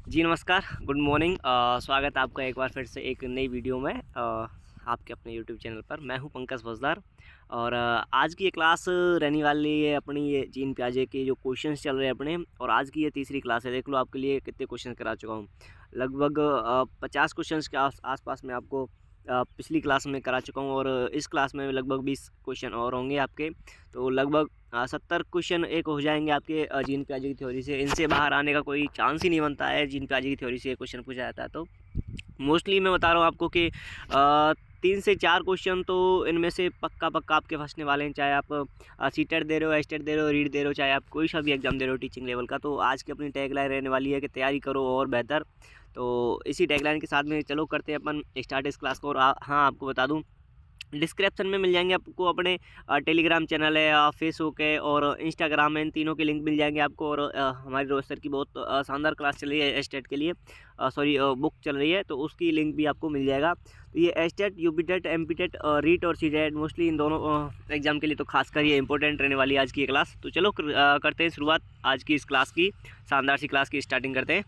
जी नमस्कार, good morning. स्वागत है आपका एक बार फिर से एक नई वीडियो में आपके अपने यूट्यूब चैनल पर। मैं हूं पंकज फौजदार और आज की ये क्लास रहने वाली है अपनी ये जीन पियाजे के जो क्वेश्चंस चल रहे हैं अपने, और आज की ये तीसरी क्लास है। देख लो आपके लिए कितने क्वेश्चन करा चुका हूं। लगभग 50 क्वेश्चंस के आसपास में आपको पिछली क्लास में करा चुका हूं, और इस क्लास में लगभग 20 क्वेश्चन और होंगे आपके। तो लगभग 70 क्वेश्चन एक हो जाएंगे आपके जीन पियाजे की थ्योरी से। इनसे बाहर आने का कोई चांस ही नहीं बनता है। जीन पियाजे की थ्योरी से क्वेश्चन पूछा जाता है तो मोस्टली मैं बता रहा हूँ आपको कि 3 से 4 क्वेश्चन तो इनमें से पक्का पक्का आपके फंसने वाले हैं। चाहे आप सीटेट दे रहे हो, एस्टेट दे रहे हो, रीड दे रहे हो, चाहे आप कोई सा भी एग्जाम दे रहे हो टीचिंग लेवल का। तो आज की अपनी टैगलाइन रहने वाली है कि तैयारी करो और बेहतर। तो इसी टैगलाइन के साथ में चलो करते हैं अपन स्टार्ट इस क्लास को। और हाँ, आपको बता दूँ, डिस्क्रिप्शन में मिल जाएंगे आपको अपने टेलीग्राम चैनल है, फेसबुक है और इंस्टाग्राम है। इन तीनों के लिंक मिल जाएंगे आपको। और हमारी रोज सर की बहुत शानदार क्लास चल रही है एस्टेट के लिए, सॉरी बुक चल रही है, तो उसकी लिंक भी आपको मिल जाएगा। तो ये एस्टेट, यूपीटेट, एमपीटेट, रीट और सीटेट मोस्टली इन दोनों एग्जाम के लिए तो खासकर ये इंपॉर्टेंट रहने वाली है आज की ये क्लास। तो चलो करते हैं शुरुआत आज की इस क्लास की, शानदार सी क्लास की स्टार्टिंग करते हैं।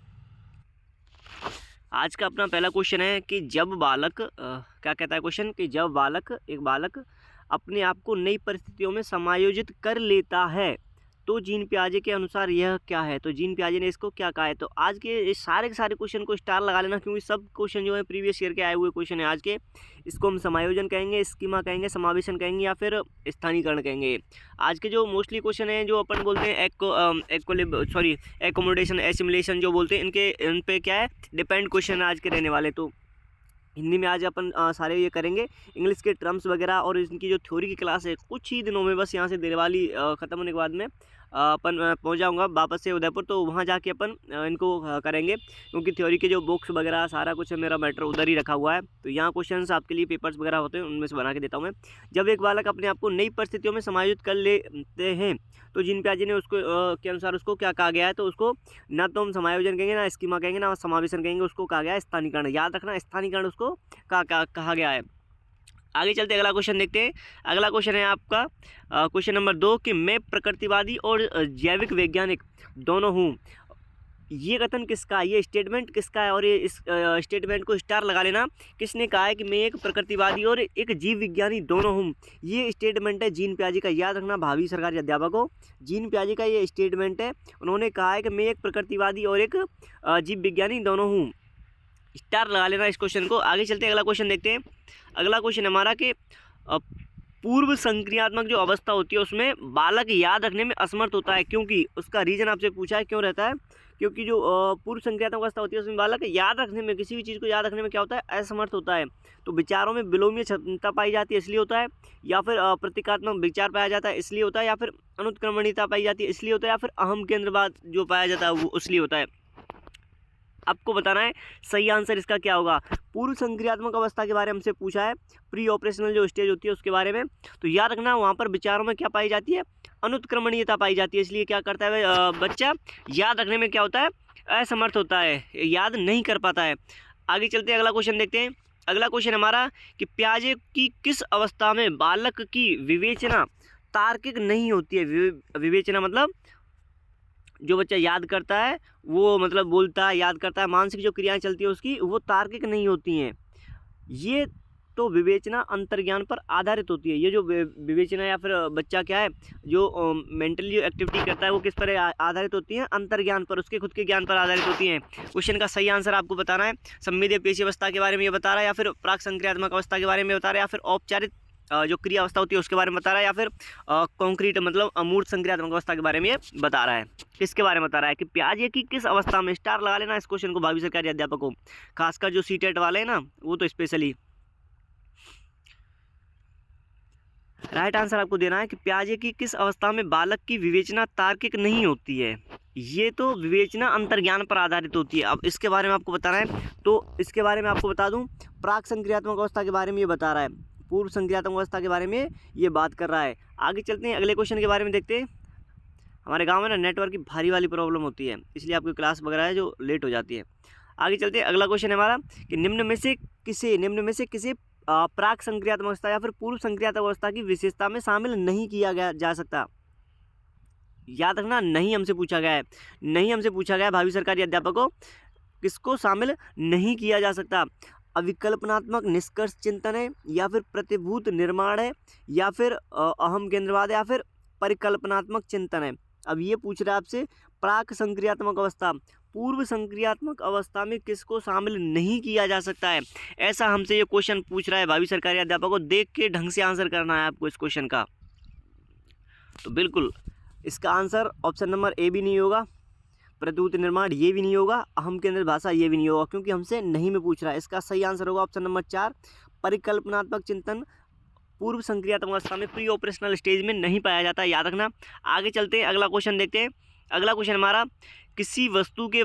आज का अपना पहला क्वेश्चन है कि जब बालक क्या कहता है क्वेश्चन, कि जब एक बालक अपने आप को नई परिस्थितियों में समायोजित कर लेता है तो जीन पियाजे के अनुसार यह क्या है। तो जीन पियाजे ने इसको क्या कहा है। तो आज के सारे क्वेश्चन को स्टार लगा लेना, क्योंकि सब क्वेश्चन जो है प्रीवियस ईयर के आए हुए क्वेश्चन है आज के। इसको हम समायोजन कहेंगे, स्कीमा कहेंगे, समावेशन कहेंगे या फिर स्थानीकरण कहेंगे। आज के जो मोस्टली क्वेश्चन हैं जो अपन बोलते हैं एकोमोडेशन, एसिमुलेशन जो बोलते हैं, इन पे क्या है डिपेंड क्वेश्चन आज के रहने वाले। तो हिंदी में आज अपन सारे ये करेंगे, इंग्लिश के टर्म्स वगैरह और इनकी जो थ्योरी की क्लास है कुछ ही दिनों में, बस यहाँ से दिवाली ख़त्म होने के बाद में अपन पहुँच जाऊँगा वापस से उदयपुर। तो वहाँ जाके अपन इनको करेंगे, क्योंकि थ्योरी के जो बुक्स वगैरह सारा कुछ मेरा मैटर उधर ही रखा हुआ है। तो यहाँ क्वेश्चंस आपके लिए पेपर्स वगैरह होते हैं, उनमें से बना के देता हूँ मैं। जब एक बालक अपने आप को नई परिस्थितियों में समायोजित कर लेते हैं तो जीन पियाजे ने उसको के अनुसार उसको क्या कहा गया है। तो उसको ना तो हम समायोजन कहेंगे, ना स्कीमा कहेंगे, ना समावेशन कहेंगे, उसको कहा गया है स्थानीकरण। याद रखना, स्थानीकरण उसको कहा गया है। आगे चलते अगला क्वेश्चन देखते हैं। अगला क्वेश्चन है आपका क्वेश्चन नंबर 2 कि मैं प्रकृतिवादी और जैविक वैज्ञानिक दोनों हूँ। ये कथन किसका है, ये स्टेटमेंट किसका है। और ये इस स्टेटमेंट को स्टार लगा लेना। किसने कहा है कि मैं एक प्रकृतिवादी और एक जीव विज्ञानी दोनों हूँ। ये स्टेटमेंट है जीन पियाजे का। याद रखना भावी सरकारी अध्यापक हो, जीन पियाजे का ये स्टेटमेंट है। उन्होंने कहा है कि मैं एक प्रकृतिवादी और एक जीव विज्ञानी दोनों हूँ। स्टार लगा लेना इस क्वेश्चन को। आगे चलते हैं अगला क्वेश्चन देखते हैं। अगला क्वेश्चन हमारा कि पूर्व संक्रियात्मक जो अवस्था होती है उसमें बालक याद रखने में असमर्थ होता है, क्योंकि उसका रीजन आपसे पूछा है क्यों रहता है। क्योंकि जो पूर्व संक्रियात्मक अवस्था होती है उसमें बालक याद रखने में, किसी भी चीज़ को याद रखने में क्या होता है, असमर्थ होता है। तो विचारों में विलोमीय क्षमता पाई जाती है इसलिए होता है, या फिर प्रतीकात्मक विचार पाया जाता है इसलिए होता है, या फिर अनुत्क्रमणीयता पाई जाती है इसलिए होता है, या फिर अहम केंद्रवाद जो पाया जाता है वो इसलिए होता है। आपको बताना है सही आंसर इसका क्या होगा। पूर्व संक्रियात्मक अवस्था के बारे में हमसे पूछा है, प्री ऑपरेशनल जो स्टेज होती है उसके बारे में। तो याद रखना वहाँ पर विचारों में क्या पाई जाती है, अनुत्क्रमणीयता पाई जाती है। इसलिए क्या करता है बच्चा, याद रखने में क्या होता है, असमर्थ होता है, याद नहीं कर पाता है। आगे चलते हैं अगला क्वेश्चन देखते हैं। अगला क्वेश्चन हमारा कि पियाजे की किस अवस्था में बालक की विवेचना तार्किक नहीं होती है। विवेचना मतलब जो बच्चा याद करता है वो मतलब बोलता है, याद करता है, मानसिक जो क्रियाएं चलती है उसकी वो तार्किक नहीं होती हैं। ये तो विवेचना अंतर्ज्ञान पर आधारित होती है। ये जो विवेचना या फिर बच्चा क्या है जो मेंटली जो एक्टिविटी करता है वो किस पर आधारित होती है, अंतर्ज्ञान पर, उसके खुद के ज्ञान पर आधारित होती हैं। क्वेश्चन का सही आंसर आपको बताना है। संवेदीय पेशी अवस्था के बारे में ये बता रहा है, या फिर प्राक संक्रियात्मक अवस्था के बारे में बता रहा है, या फिर औपचारिक जो क्रिया अवस्था होती है उसके बारे में बता रहा है, या फिर कॉन्क्रीट मतलब अमूर्त संक्रियात्मक अवस्था के बारे में ये बता रहा है। किसके बारे में बता रहा है कि पियाजे की किस अवस्था में, स्टार लगा लेना इस क्वेश्चन को भावी सरकारी अध्यापक को, खासकर जो सीटेट वाले हैं ना वो तो स्पेशली। राइट आंसर आपको देना है कि पियाजे की किस अवस्था में बालक की विवेचना तार्किक नहीं होती है। ये तो विवेचना अंतर्ज्ञान पर आधारित होती है। अब इसके बारे में आपको बताना है, तो इसके बारे में आपको बता दूं, प्राक संक्रियात्मक अवस्था के बारे में ये बता रहा है, पूर्व संक्रियात्मक अवस्था के बारे में ये बात कर रहा है। आगे चलते हैं अगले क्वेश्चन के बारे में देखते हैं। हमारे गांव में ना नेटवर्क की भारी वाली प्रॉब्लम होती है, इसलिए आपकी क्लास वगैरह है जो लेट हो जाती है। आगे चलते हैं अगला क्वेश्चन है हमारा कि निम्न में से किसे प्राक संक्रियात्मक अवस्था या फिर पूर्व संक्रियात्मक अवस्था की विशेषता में शामिल नहीं किया गया जा सकता। याद रखना, नहीं हमसे पूछा गया है, नहीं हमसे पूछा गया है भावी सरकारी अध्यापकों। किसको शामिल नहीं किया जा सकता? अविकल्पनात्मक निष्कर्ष चिंतन है, या फिर प्रतिभूत निर्माण है, या फिर अहम केंद्रवाद है, या फिर परिकल्पनात्मक चिंतन है। अब ये पूछ रहा है आपसे प्राक संक्रियात्मक अवस्था, पूर्व संक्रियात्मक अवस्था में किसको शामिल नहीं किया जा सकता है? ऐसा हमसे ये क्वेश्चन पूछ रहा है भावी सरकारी अध्यापक को। देख के ढंग से आंसर करना है आपको इस क्वेश्चन का। तो बिल्कुल इसका आंसर ऑप्शन नंबर ए भी नहीं होगा, प्रतिभूत निर्माण ये भी नहीं होगा, अहम केंद्रित भाषा ये भी नहीं होगा, क्योंकि हमसे नहीं में पूछ रहा है। इसका सही आंसर होगा ऑप्शन नंबर 4, परिकल्पनात्मक चिंतन पूर्व संक्रियात्मक अवस्था में, प्री ऑपरेशनल स्टेज में नहीं पाया जाता, याद रखना। आगे चलते हैं, अगला क्वेश्चन देखते हैं। अगला क्वेश्चन हमारा, किसी वस्तु के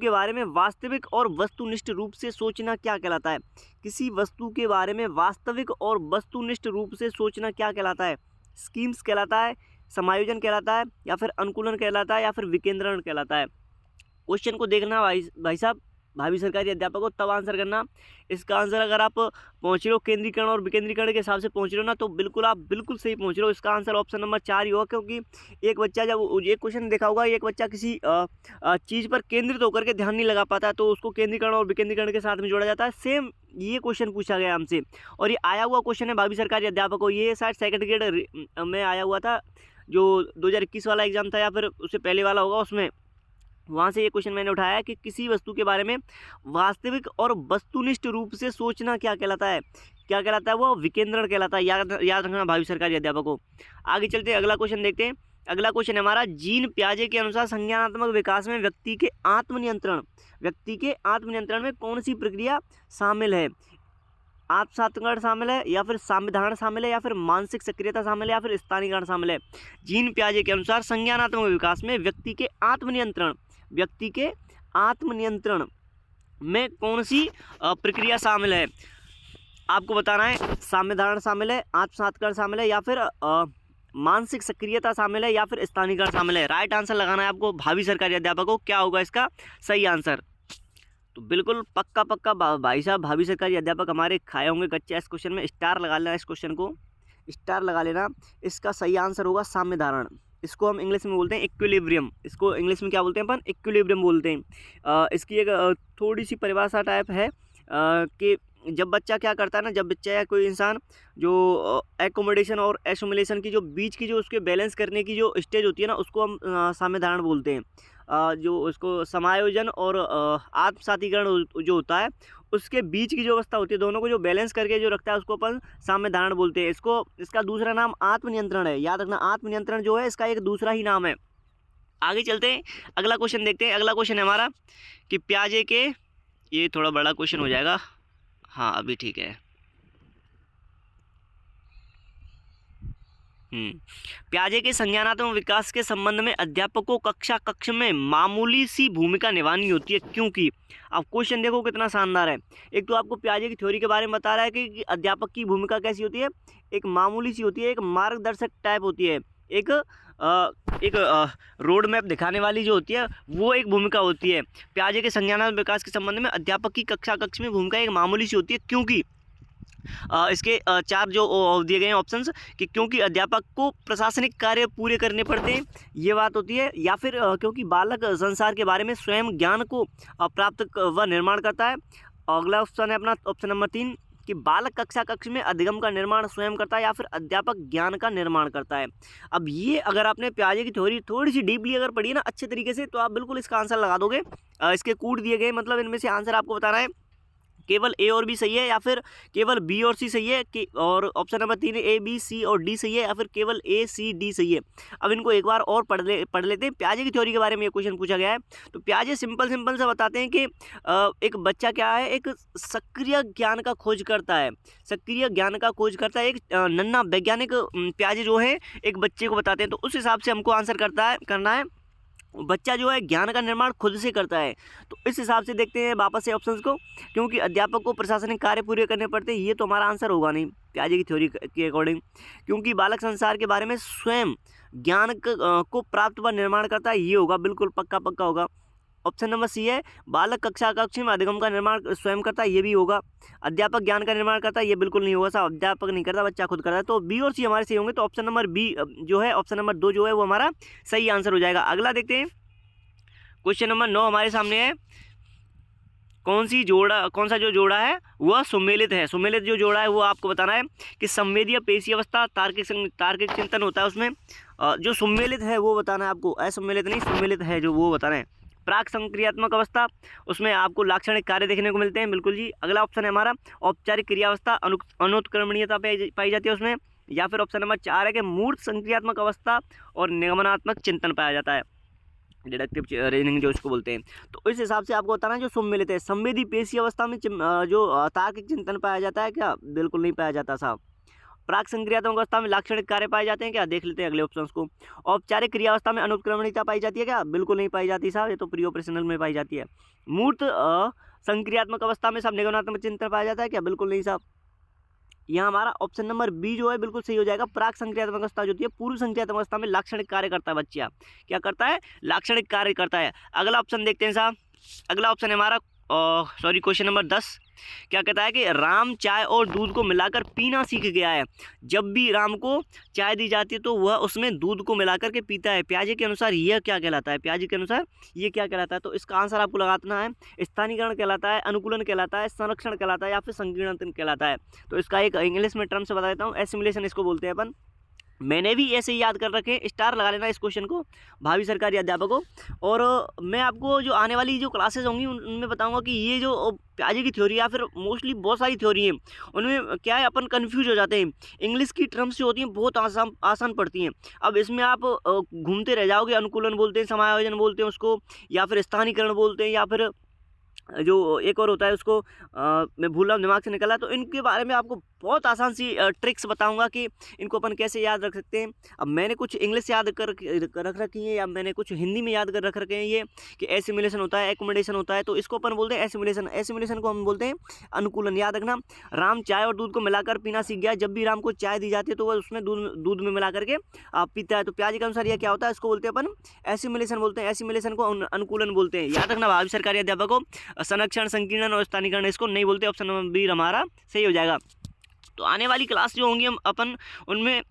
बारे में वास्तविक और वस्तुनिष्ठ रूप से सोचना क्या कहलाता है? किसी वस्तु के बारे में वास्तविक और वस्तुनिष्ठ रूप से सोचना क्या कहलाता है? स्कीम्स कहलाता है, समायोजन कहलाता है, या फिर अनुकूलन कहलाता है, या फिर विकेंद्रण कहलाता है? क्वेश्चन को देखना भाई साहब, भावी सरकारी अध्यापक को, तब आंसर करना। इसका आंसर अगर आप पहुँच रहे हो केंद्रीकरण और विकेंद्रीकरण के हिसाब से पहुँच रहे हो ना, तो बिल्कुल आप बिल्कुल सही पहुँच रहे हो। इसका आंसर ऑप्शन नंबर 4 ही होगा, क्योंकि एक बच्चा जब एक क्वेश्चन देखा होगा, एक बच्चा किसी चीज़ पर केंद्रित होकर के ध्यान नहीं लगा पाता, तो उसको केंद्रीकरण और विकेंद्रीकरण के साथ में जोड़ा जाता है। सेम ये क्वेश्चन पूछा गया हमसे, और ये आया हुआ क्वेश्चन है भावी सरकारी अध्यापक को। ये शायद सेकंड ग्रेड में आया हुआ था, जो 2021 वाला एग्जाम था, या फिर उससे पहले वाला होगा, उसमें वहाँ से ये क्वेश्चन मैंने उठाया है कि किसी वस्तु के बारे में वास्तविक और वस्तुनिष्ठ रूप से सोचना क्या कहलाता है? क्या कहलाता है? वो विकेंद्रण कहलाता है। याद रखना भावी सरकारी अध्यापक को। आगे चलते हैं, अगला क्वेश्चन देखते हैं। अगला क्वेश्चन है हमारा, जीन पियाजे के अनुसार संज्ञानात्मक विकास में व्यक्ति के आत्मनियंत्रण में कौन सी प्रक्रिया शामिल है? आत्मसात्करण शामिल है, या फिर संविधान शामिल है, या फिर मानसिक सक्रियता शामिल है, या फिर स्थानीयकरण शामिल है? जीन पियाजे के अनुसार संज्ञानात्मक विकास में व्यक्ति के आत्मनियंत्रण में कौन सी प्रक्रिया शामिल है? आपको बताना है, संविधान शामिल है, आत्मसात्करण शामिल है, या फिर मानसिक सक्रियता शामिल है, या फिर स्थानीयकरण शामिल है? राइट आंसर लगाना है आपको भावी सरकारी अध्यापक को। क्या होगा इसका सही आंसर? तो बिल्कुल पक्का भाई साहब, भावी सरकारी अध्यापक हमारे खाए होंगे कच्चे। इस क्वेश्चन में स्टार लगा लेना, इस क्वेश्चन को स्टार लगा लेना। इसका सही आंसर होगा साम्यधारण। इसको हम इंग्लिश में बोलते हैं इक्विलिब्रियम। इसको इंग्लिश में क्या बोलते हैं अपन? इक्विलिब्रियम बोलते हैं। इसकी एक थोड़ी सी परिभाषा टाइप है कि जब बच्चा क्या करता है ना, जब बच्चा या कोई इंसान जो एकोमोडेशन और एसोमिलेशन की जो बीच की जो उसके बैलेंस करने की जो स्टेज होती है ना, उसको हम साम्यधारण बोलते हैं। जो उसको समायोजन और आत्मसातीकरण जो होता है, उसके बीच की जो अवस्था होती है, दोनों को जो बैलेंस करके जो रखता है, उसको अपन साम्यधारण बोलते हैं। इसका दूसरा नाम आत्मनियंत्रण है। याद रखना, आत्मनियंत्रण जो है इसका एक दूसरा ही नाम है। आगे चलते हैं, अगला क्वेश्चन देखते हैं। अगला क्वेश्चन है हमारा कि पियाजे के, ये थोड़ा बड़ा क्वेश्चन हो जाएगा, हाँ अभी ठीक है। पियाजे के संज्ञानात्मक विकास के संबंध में अध्यापक को कक्ष में मामूली सी भूमिका निभानी होती है, क्योंकि अब क्वेश्चन देखो कितना शानदार है। एक तो आपको पियाजे की थ्योरी के बारे में बता रहा है कि अध्यापक की भूमिका कैसी होती है, एक मामूली सी होती है, एक मार्गदर्शक टाइप होती है, एक रोड मैप दिखाने वाली जो होती है, वो एक भूमिका होती है। पियाजे के संज्ञानात्मक विकास के संबंध में अध्यापक की कक्ष में भूमिका एक मामूली सी होती है, क्योंकि इसके 4 जो दिए गए हैं ऑप्शंस, कि क्योंकि अध्यापक को प्रशासनिक कार्य पूरे करने पड़ते हैं, ये बात होती है, या फिर क्योंकि बालक संसार के बारे में स्वयं ज्ञान को प्राप्त व निर्माण करता है। अगला ऑप्शन है अपना ऑप्शन नंबर 3, कि बालक कक्ष में अधिगम का निर्माण स्वयं करता है, या फिर अध्यापक ज्ञान का निर्माण करता है। अब ये अगर आपने पियाजे की थ्योरी थोड़ी सी डीपली अगर पढ़ी है ना अच्छे तरीके से, तो आप बिल्कुल इसका आंसर लगा दोगे। इसके कूट दिए गए, मतलब इनमें से आंसर आपको बताना है केवल ए और बी सही है, या फिर केवल बी और सी सही है, कि और option number 3 A B C और डी सही है, या फिर केवल ए सी डी सही है। अब इनको एक बार और पढ़ लेते हैं। पियाजे की थ्योरी के बारे में ये क्वेश्चन पूछा गया है। तो पियाजे सिंपल से बताते हैं कि एक बच्चा क्या है, एक सक्रिय ज्ञान का खोज करता है, एक नन्हा वैज्ञानिक पियाजे जो है एक बच्चे को बताते हैं। तो उस हिसाब से हमको आंसर करना है, बच्चा जो है ज्ञान का निर्माण खुद से करता है। तो इस हिसाब से देखते हैं वापस से ऑप्शंस को, क्योंकि अध्यापक को प्रशासनिक कार्य पूरे करने पड़ते हैं, ये तो हमारा आंसर होगा नहीं पियाजे की थ्योरी के अकॉर्डिंग। क्योंकि बालक संसार के बारे में स्वयं ज्ञान को प्राप्त व निर्माण करता है, ये होगा बिल्कुल पक्का होगा। ऑप्शन नंबर सी है, बालक कक्ष में अधिगम का निर्माण स्वयं करता है, ये भी होगा। अध्यापक ज्ञान का निर्माण करता है, ये बिल्कुल नहीं होगा साहब, अध्यापक नहीं करता, बच्चा खुद करता है। तो बी और सी हमारे सही होंगे। तो ऑप्शन नंबर 2 जो है वो हमारा सही आंसर हो जाएगा। अगला देखते हैं क्वेश्चन नंबर 9 हमारे सामने है, कौन सा जो जोड़ा है वह सुमेलित है। सुमेलित जो जोड़ा है वो आपको बताना है कि संवेदीय पेशी अवस्था तार्किक चिंतन होता है उसमें, जो सुमेलित है वो बताना है आपको, असुमेलित नहीं, सुमेलित है जो वो बताना है। प्राक संक्रियात्मक अवस्था, उसमें आपको लाक्षणिक कार्य देखने को मिलते हैं, बिल्कुल जी। अगला ऑप्शन है हमारा औपचारिक क्रियावस्था, अनुत्क्रमणीयता पाई जाती है उसमें। या फिर ऑप्शन नंबर 4 है कि मूर्त संक्रियात्मक अवस्था और निगमनात्मक चिंतन पाया जाता है, डिडक्टिव रीजनिंग जो इसको बोलते हैं। तो इस हिसाब से आपको बताना है जो सुमेलित है। संवेदी पेशी अवस्था में जो तार्किक चिंतन पाया जाता है क्या? बिल्कुल नहीं पाया जाता साहब। प्राक संक्रियात्मक अवस्था में लाक्षणिक कार्य पाए जाते हैं क्या? देख लेते हैं अगले ऑप्शंस को। औपचारिक क्रियावस्था में अनुत्क्रमणीयता पाई जाती है क्या? बिल्कुल नहीं पाई जाती साहब, ये तो प्री ऑपरेशनल में पाई जाती है। मूर्त संक्रियात्मक अवस्था में सब निगमनात्मक चिंतन पाया जाता है क्या? बिल्कुल नहीं साहब। यहाँ हमारा ऑप्शन नंबर बी जो है बिल्कुल सही हो जाएगा। प्राक संक्रियात्मक अवस्था जो होती है पूर्व संक्रियात्मक अवस्था में लाक्षणिक कार्य करता है बच्चा। क्या करता है? लाक्षणिक कार्य करता है। अगला ऑप्शन देखते हैं साहब। अगला ऑप्शन है हमारा क्वेश्चन नंबर 10 क्या कहता है कि राम चाय और दूध को मिलाकर पीना सीख गया है। जब भी राम को चाय दी जाती है तो वह उसमें दूध को मिलाकर के पीता है। पियाजे के अनुसार यह क्या कहलाता है? पियाजे के अनुसार ये क्या कहलाता है? तो इसका आंसर आपको लगाना है। स्थानीकरण कहलाता है, अनुकूलन कहलाता है, संरक्षण कहलाता है, या फिर संकीर्णन कहलाता है। तो इसका एक इंग्लिश में टर्म से बता देता हूँ, एसिमिलेशन इसको बोलते हैं अपन। मैंने भी ऐसे ही याद कर रखे, स्टार लगा लेना इस क्वेश्चन को भावी सरकारी अध्यापकों। और मैं आपको जो आने वाली जो क्लासेस होंगी उनमें बताऊंगा कि ये जो पियाजे की थ्योरी या फिर मोस्टली बहुत सारी थ्योरी हैं उनमें क्या है अपन कंफ्यूज हो जाते हैं। इंग्लिश की टर्म्स जो होती हैं बहुत आसान पड़ती हैं। अब इसमें आप घूमते रह जाओगे। अनुकूलन बोलते हैं, समायोजन बोलते हैं उसको, या फिर स्थानीकरण बोलते हैं, या फिर जो एक और होता है उसको मैं भूल रहा हूँ, दिमाग से निकला। तो इनके बारे में आपको बहुत आसान सी ट्रिक्स बताऊंगा कि इनको अपन कैसे याद रख सकते हैं। अब मैंने कुछ इंग्लिश याद कर रख रखी है, या मैंने कुछ हिंदी में याद कर रख रखे हैं। ये कि एसिमिलेशन होता है, एकोमोडेशन होता है, तो इसको अपन बोलते हैं एसिमिलेशन। एसिमिलेशन को हम बोलते हैं अनुकूलन। याद रखना, राम चाय और दूध को मिलाकर पीना सीख गया। जब भी राम को चाय दी जाती है तो वह उसमें दूध में मिला करके पीता है। तो प्याज के अनुसार यह क्या होता है? इसको बोलते हैं अपन एसिमिलेशन बोलते हैं। एसिमिलेशन को अनुकूलन बोलते हैं। याद रखना भावी सरकारी अध्यापकों, संरक्षण, संकीर्णन और स्थानीकरण इसको नहीं बोलते। ऑप्शन नंबर बी हमारा सही हो जाएगा। तो आने वाली क्लास जो होंगी हम अपन उनमें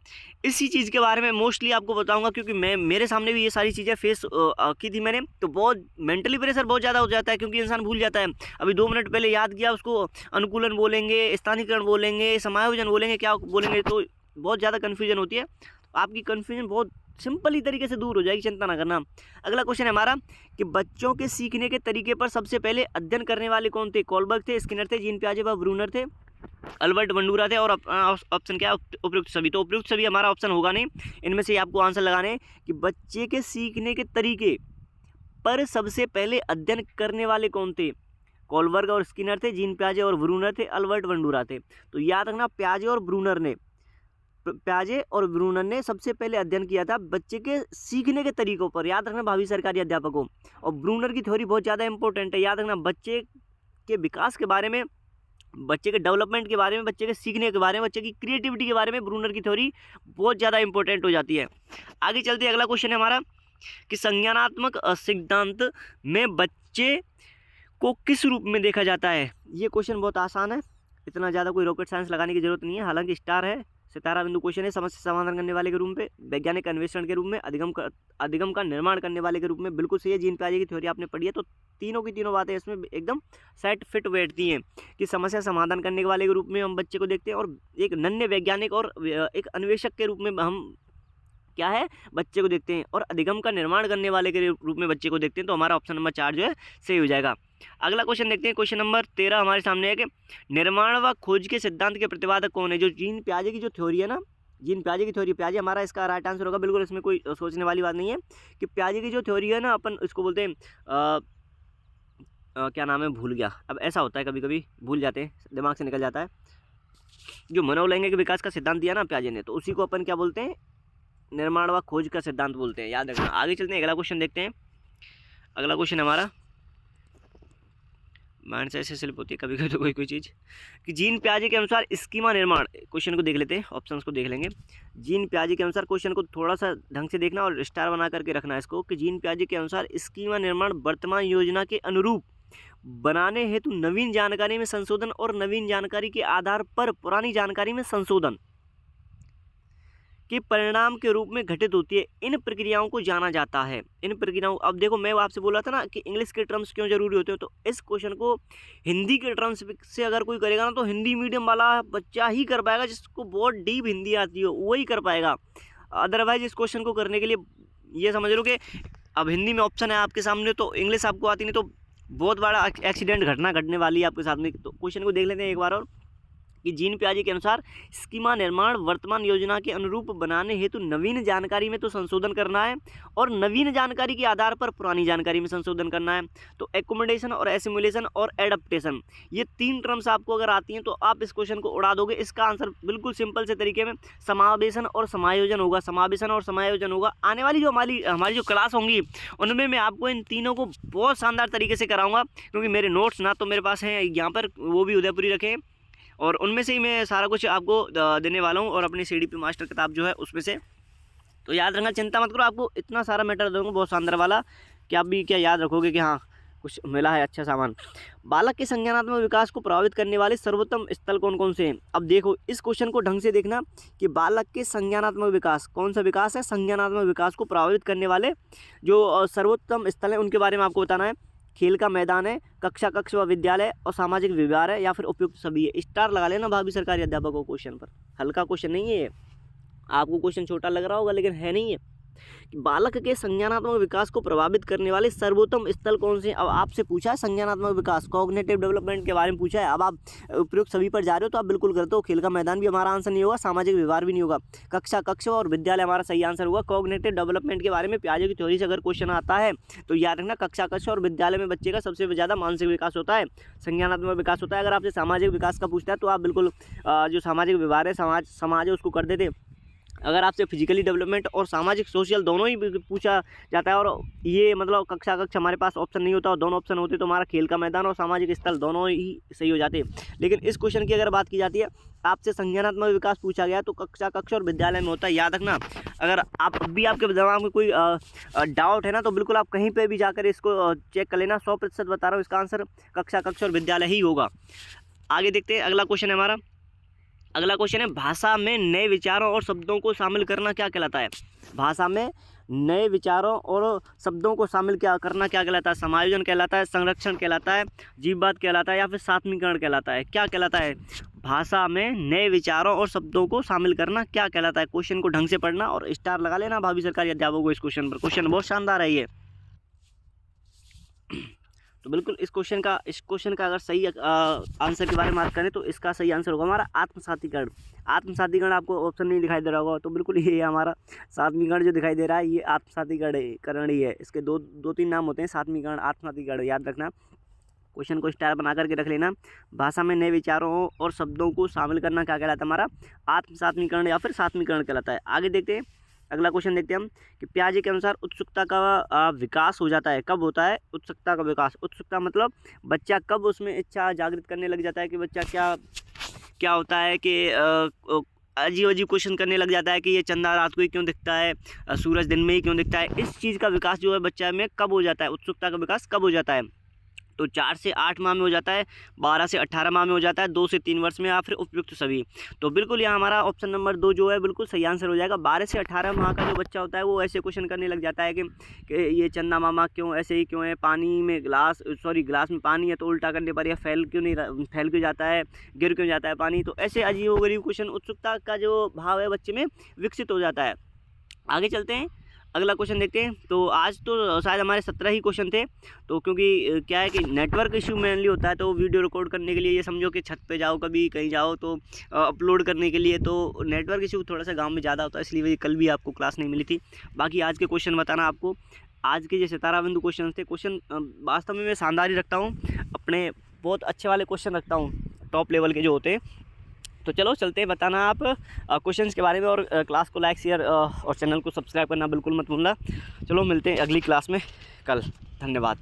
इसी चीज़ के बारे में मोस्टली आपको बताऊंगा, क्योंकि मेरे सामने भी ये सारी चीज़ें फेस की थी मैंने। तो बहुत मेंटली प्रेशर बहुत ज़्यादा हो जाता है, क्योंकि इंसान भूल जाता है। अभी 2 मिनट पहले याद किया, उसको अनुकूलन बोलेंगे, स्थानीकरण बोलेंगे, समायोजन बोलेंगे, क्या बोलेंगे, तो बहुत ज़्यादा कन्फ्यूजन होती है। आपकी कन्फ्यूजन बहुत सिंपल ही तरीके से दूर हो जाएगी, चिंता ना करना। अगला क्वेश्चन है हमारा कि बच्चों के सीखने के तरीके पर सबसे पहले अध्ययन करने वाले कौन थे? कोलबर्ग थे, स्किनर थे, जीन पियाजे व ब्रूनर थे, अल्बर्ट बंडूरा थे, और ऑप्शन क्या है? उपयुक्त सभी। तो उपयुक्त सभी हमारा ऑप्शन होगा नहीं। इनमें से आपको आंसर लगाने हैं कि बच्चे के सीखने के तरीके पर सबसे पहले अध्ययन करने वाले कौन थे? कोलबर्ग और स्किनर थे, जीन पियाजे और ब्रूनर थे, अल्बर्ट बंडूरा थे। तो याद रखना, पियाजे और ब्रूनर ने सबसे पहले अध्ययन किया था बच्चे के सीखने के तरीकों पर। याद रखना भावी सरकारी अध्यापकों। और ब्रूनर की थ्योरी बहुत ज़्यादा इंपॉर्टेंट है। याद रखना, बच्चे के विकास के बारे में, बच्चे के डेवलपमेंट के बारे में, बच्चे के सीखने के बारे में, बच्चे की क्रिएटिविटी के बारे में ब्रूनर की थ्योरी बहुत ज़्यादा इंपॉर्टेंट हो जाती है। आगे चलते हैं, अगला क्वेश्चन है हमारा कि संज्ञानात्मक सिद्धांत में बच्चे को किस रूप में देखा जाता है? ये क्वेश्चन बहुत आसान है, इतना ज़्यादा कोई रॉकेट साइंस लगाने की जरूरत नहीं है। हालांकि स्टार है, सितारा बिंदु क्वेश्चन है। समस्या समाधान करने वाले के रूप में, वैज्ञानिक अन्वेषण के रूप में, अधिगम का निर्माण करने वाले के रूप में। बिल्कुल सही है। जीन पियाजे की थ्योरी आपने पढ़ी है, तो तीनों की तीनों बातें इसमें एकदम सेट फिट बैठती हैं कि समस्या समाधान करने वाले के रूप में हम बच्चे को देखते हैं, और एक नन्हे वैज्ञानिक और एक अन्वेषक के रूप में हम क्या है बच्चे को देखते हैं, और अधिगम का निर्माण करने वाले के रूप में बच्चे को देखते हैं। तो हमारा ऑप्शन नंबर 4 जो है सही हो जाएगा। अगला क्वेश्चन देखते हैं। क्वेश्चन नंबर 13 हमारे सामने है कि निर्माण व खोज के सिद्धांत के प्रतिपादक कौन है? जो जीन पियाजे की जो थ्योरी है ना, जीन पियाजे की थ्योरी, पियाजे हमारा इसका राइट आंसर होगा। बिल्कुल इसमें कोई सोचने वाली बात नहीं है कि पियाजे की जो थ्योरी है ना, अपन इसको बोलते हैं क्या नाम है, भूल गया। अब ऐसा होता है कभी कभी भूल जाते हैं, दिमाग से निकल जाता है। जो मनोलैंगिक विकास का सिद्धांत दिया ना पियाजे ने, तो उसी को अपन क्या बोलते हैं? निर्माण व खोज का सिद्धांत बोलते हैं। याद रखना। आगे चलते हैं, अगला क्वेश्चन देखते हैं। अगला क्वेश्चन हमारा, माइंड से ऐसे स्लिप होती है कभी कभी तो कोई चीज़, कि जीन पियाजे के अनुसार स्कीमा निर्माण। क्वेश्चन को देख लेते हैं, ऑप्शंस को देख लेंगे। जीन पियाजे के अनुसार, क्वेश्चन को थोड़ा सा ढंग से देखना और स्टार बना करके रखना है इसको, कि जीन पियाजे के अनुसार स्कीमा निर्माण वर्तमान योजना के अनुरूप बनाने हेतु नवीन जानकारी में संशोधन और नवीन जानकारी के आधार पर पुरानी जानकारी में संशोधन। के परिणाम के रूप में घटित होती है। इन प्रक्रियाओं को जाना जाता है। इन प्रक्रियाओं, अब देखो मैं आपसे बोला था ना कि इंग्लिश के टर्म्स क्यों जरूरी होते हैं, तो इस क्वेश्चन को हिंदी के टर्म्स से अगर कोई करेगा ना तो हिंदी मीडियम वाला बच्चा ही कर पाएगा, जिसको बहुत डीप हिंदी आती हो वही कर पाएगा। अदरवाइज इस क्वेश्चन को करने के लिए ये समझ लो कि अब हिंदी में ऑप्शन है आपके सामने, तो इंग्लिश आपको आती नहीं, तो बहुत बड़ा एक्सीडेंट घटना घटने वाली है आपके साथ में। तो क्वेश्चन को देख लेते हैं एक बार और कि जीन प्याजे के अनुसार स्कीमा निर्माण वर्तमान योजना के अनुरूप बनाने हेतु नवीन जानकारी में तो संशोधन करना है और नवीन जानकारी के आधार पर पुरानी जानकारी में संशोधन करना है। तो एकोमोडेशन और एसिमुलेशन और एडप्टेशन, ये 3 टर्म्स आपको अगर आती हैं तो आप इस क्वेश्चन को उड़ा दोगे। इसका आंसर बिल्कुल सिंपल से तरीके में समावेशन और समायोजन होगा। समावेशन और समायोजन होगा। आने वाली जो हमारी जो क्लास होंगी उनमें मैं आपको इन तीनों को बहुत शानदार तरीके से कराऊंगा, क्योंकि मेरे नोट्स ना तो मेरे पास हैं यहाँ पर, वो भी उदयपुरी रखे हैं, और उनमें से ही मैं सारा कुछ आपको देने वाला हूँ, और अपनी CDP मास्टर किताब जो है उसमें से। तो याद रखना, चिंता मत करो, आपको इतना सारा मैटर दूँगा बहुत शानदार वाला कि आप भी क्या याद रखोगे कि हाँ कुछ मिला है अच्छा सामान। बालक के संज्ञानात्मक विकास को प्रभावित करने वाले सर्वोत्तम स्थल कौन कौन से हैं। अब देखो इस क्वेश्चन को ढंग से देखना कि बालक के संज्ञानात्मक विकास, कौन सा विकास है, संज्ञानात्मक विकास को प्रभावित करने वाले जो सर्वोत्तम स्थल हैं उनके बारे में आपको बताना है। खेल का मैदान है, कक्षा कक्ष व विद्यालय और सामाजिक व्यवहार है, या फिर उपयुक्त सभी है। स्टार लगा लेना भाभी सरकारी अध्यापकों क्वेश्चन पर, हल्का क्वेश्चन नहीं है ये। आपको क्वेश्चन छोटा लग रहा होगा लेकिन है नहीं है। बालक के संज्ञानात्मक विकास को प्रभावित करने वाले सर्वोत्तम स्थल कौन से। अब आपसे पूछा है संज्ञानात्मक विकास, कॉग्निटिव डेवलपमेंट के बारे में पूछा है। अब आप उपयुक्त सभी पर जा रहे हो तो आप बिल्कुल करते हो। खेल का मैदान भी हमारा आंसर नहीं होगा, सामाजिक व्यवहार भी नहीं होगा, कक्षा कक्ष और विद्यालय हमारा सही आंसर होगा। कॉग्निटिव डेवलपमेंट के बारे में प्याजे की थ्योरी से अगर क्वेश्चन आता है तो याद रखना कक्षा कक्ष और विद्यालय में बच्चे का सबसे ज़्यादा मानसिक विकास होता है, संज्ञानात्मक विकास होता है। अगर आपसे सामाजिक विकास का पूछता है तो आप बिल्कुल जो सामाजिक व्यवहार है, समाज है, उसको कर देते। अगर आपसे फिजिकली डेवलपमेंट और सामाजिक सोशल दोनों ही पूछा जाता है, और ये मतलब कक्षा कक्ष हमारे पास ऑप्शन नहीं होता और दोनों ऑप्शन होते तो हमारा खेल का मैदान और सामाजिक स्थल दोनों ही सही हो जाते। लेकिन इस क्वेश्चन की अगर बात की जाती है, आपसे संज्ञानात्मक विकास पूछा गया तो कक्षा कक्ष और विद्यालय में होता है। याद रखना, अगर आप भी आपके दिमाग में कोई डाउट है ना तो बिल्कुल आप कहीं पर भी जाकर इसको चेक कर लेना। 100% बता रहा हूँ, इसका आंसर कक्षा कक्ष और विद्यालय ही होगा। आगे देखते हैं, अगला क्वेश्चन है हमारा। अगला क्वेश्चन है, भाषा में नए विचारों और शब्दों को शामिल करना क्या कहलाता है। भाषा में नए विचारों और शब्दों को शामिल करना क्या कहलाता है। समायोजन कहलाता है, संरक्षण कहलाता है, जीववाद कहलाता है, या फिर सात्मीकरण कहलाता है। क्या कहलाता है। भाषा में नए विचारों और शब्दों को शामिल करना क्या कहलाता है। क्वेश्चन को ढंग से पढ़ना और स्टार लगा लेना भाभी सरकारी अध्यापकों को इस क्वेश्चन पर। क्वेश्चन बहुत शानदार है ये। तो बिल्कुल इस क्वेश्चन का अगर सही आंसर के बारे में बात करें तो इसका सही आंसर होगा हमारा आत्मसातीकरण। आत्मसातीकरण आपको ऑप्शन नहीं दिखाई दे रहा होगा, तो बिल्कुल ये हमारा सात्मीकरण जो दिखाई दे रहा है ये आत्मसातीकरण ही है। इसके दो तीन नाम होते हैं, सात्मीकरण, आत्मसातीकरण, याद रखना। क्वेश्चन को स्टार बना करके रख लेना। भाषा में नए विचारों और शब्दों को शामिल करना क्या कहलाता है हमारा, आत्मसात्मीकरण या फिर सात्मीकरण कहलाता है। आगे देखते हैं, अगला क्वेश्चन देखते हैं हम कि प्याजे के अनुसार उत्सुकता का विकास हो जाता है, कब होता है उत्सुकता का विकास। उत्सुकता मतलब बच्चा कब उसमें इच्छा जागृत करने लग जाता है, कि बच्चा क्या होता है कि अजीब अजीब क्वेश्चन करने लग जाता है कि ये चंदा रात को ही क्यों दिखता है, सूरज दिन में ही क्यों दिखता है। इस चीज़ का विकास जो है बच्चा में कब हो जाता है, उत्सुकता का विकास कब हो जाता है। तो 4 से 8 माह में हो जाता है, 12 से 18 माह में हो जाता है, 2 से 3 वर्ष में, या फिर उपयुक्त सभी। तो बिल्कुल यहाँ हमारा ऑप्शन नंबर 2 जो है बिल्कुल सही आंसर हो जाएगा। 12 से 18 माह का जो बच्चा होता है वो ऐसे क्वेश्चन करने लग जाता है कि ये चंदा मामा क्यों ऐसे ही क्यों है, पानी में ग्लास में पानी है तो उल्टा करने पर यह फैल क्यों जाता है, गिर क्यों जाता है पानी। तो ऐसे अजीबोगरीब क्वेश्चन, उत्सुकता का जो भाव है बच्चे में विकसित हो जाता है। आगे चलते हैं, अगला क्वेश्चन देखते हैं। तो आज तो शायद हमारे 17 ही क्वेश्चन थे, तो क्योंकि क्या है कि नेटवर्क इशू मेनली होता है, तो वीडियो रिकॉर्ड करने के लिए ये समझो कि छत पे जाओ, कभी कहीं जाओ तो अपलोड करने के लिए तो नेटवर्क इशू थोड़ा सा गांव में ज़्यादा होता है, इसलिए कल भी आपको क्लास नहीं मिली थी। बाकी आज के क्वेश्चन बताना आपको, आज के जो सितारा बिंदु क्वेश्चन थे, क्वेश्चन वास्तव में मैं शानदार ही रखता हूँ, अपने बहुत अच्छे वाले क्वेश्चन रखता हूँ, टॉप लेवल के जो होते हैं। तो चलो चलते हैं, बताना आप क्वेश्चंस के बारे में, और क्लास को लाइक शेयर और चैनल को सब्सक्राइब करना बिल्कुल मत भूलना। चलो मिलते हैं अगली क्लास में कल। धन्यवाद।